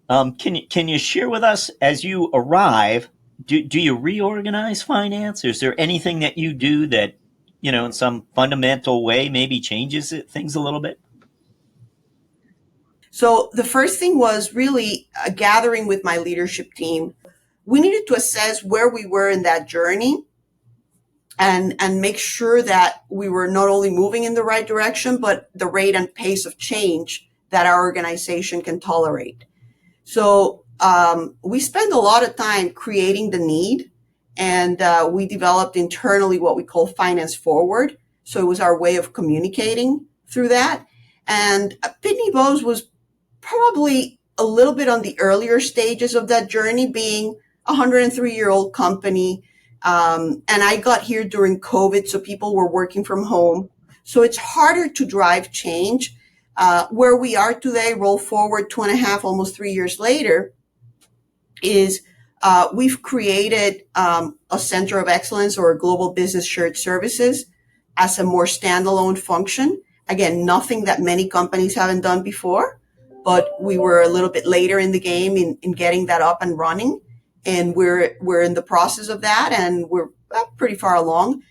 Can you share with us as you arrive? Do you reorganize finance? Is there anything that you do that in some fundamental way maybe changes things a little bit? So the first thing was really a gathering with my leadership team. We needed to assess where we were in that journey and make sure that we were not only moving in the right direction, but the rate and pace of change that our organization can tolerate. So we spent a lot of time creating the need, and we developed internally what we call finance forward. So it was our way of communicating through that. And Pitney Bowes was probably a little bit on the earlier stages of that journey, being a 103-year-old company. And I got here during COVID, so people were working from home. So it's harder to drive change. Where we are today, roll forward 2.5, almost 3 years later, is we've created a center of excellence or a global business shared services as a more standalone function. Again, nothing that many companies haven't done before, but we were a little bit later in the game in getting that up and running. And we're in the process of that, and we're pretty far along.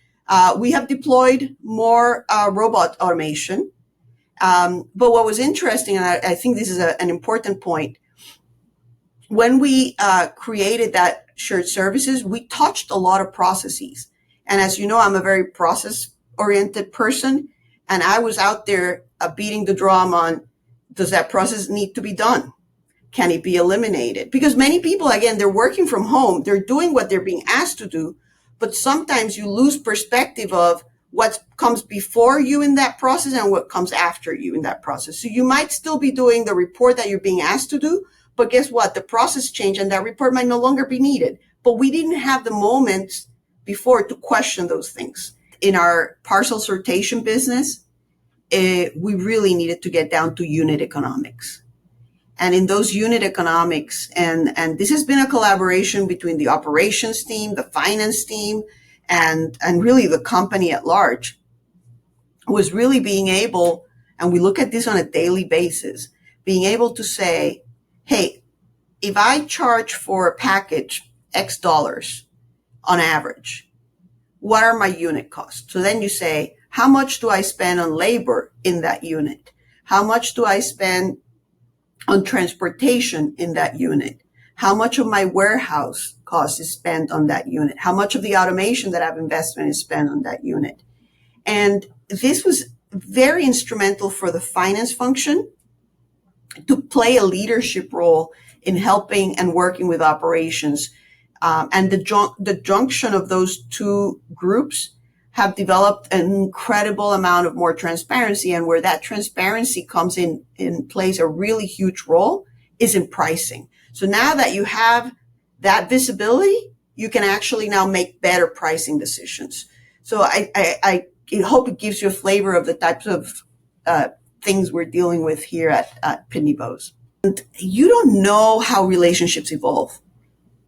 We have deployed more robot automation. But what was interesting, and I think this is an important point, when we created that shared services, we touched a lot of processes. And as you know, I'm a very process-oriented person, and I was out there beating the drum on, does that process need to be done? Can it be eliminated? Because many people, again, they're working from home, they're doing what they're being asked to do, but sometimes you lose perspective of what comes before you in that process and what comes after you in that process. So you might still be doing the report that you're being asked to do, but guess what? The process changed and that report might no longer be needed. But we didn't have the moments before to question those things. In our parcel sortation business, we really needed to get down to unit economics. And in those unit economics, and this has been a collaboration between the operations team, the finance team, and really the company at large, was really being able, and we look at this on a daily basis, being able to say, hey, if I charge for a package X dollars on average, what are my unit costs? So then you say, how much do I spend on labor in that unit? How much do I spend on transportation in that unit? How much of my warehouse cost is spent on that unit? How much of the automation that I've invested in is spent on that unit? And this was very instrumental for the finance function to play a leadership role in helping and working with operations. And the junction of those two groups have developed an incredible amount of more transparency. And where that transparency comes in plays a really huge role is in pricing. So now that you have that visibility, you can actually now make better pricing decisions. So I hope it gives you a flavor of the types of things we're dealing with here at Pitney Bowes. And you don't know how relationships evolve.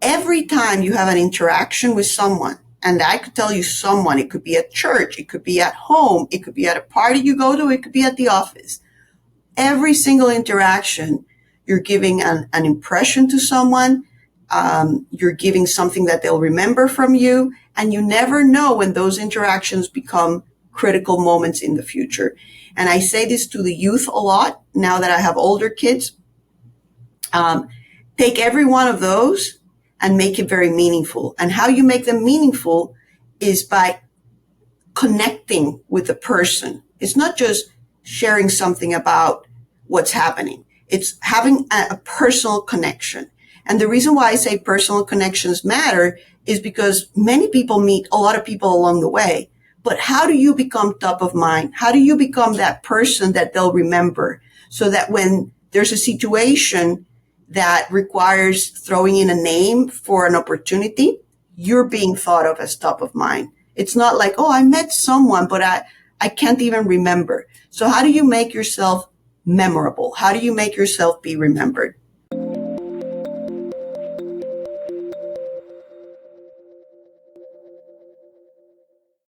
Every time you have an interaction with someone, and I could tell you someone, it could be at church, it could be at home, it could be at a party you go to, it could be at the office. Every single interaction, you're giving an impression to someone, you're giving something that they'll remember from you, and you never know when those interactions become critical moments in the future. And I say this to the youth a lot now that I have older kids. Take every one of those and make it very meaningful. And how you make them meaningful is by connecting with the person. It's not just sharing something about what's happening. It's having a personal connection. And the reason why I say personal connections matter is because many people meet a lot of people along the way. But how do you become top of mind? How do you become that person that they'll remember so that when there's a situation that requires throwing in a name for an opportunity, you're being thought of as top of mind? It's not like, oh, I met someone, but I can't even remember. So how do you make yourself memorable? How do you make yourself be remembered?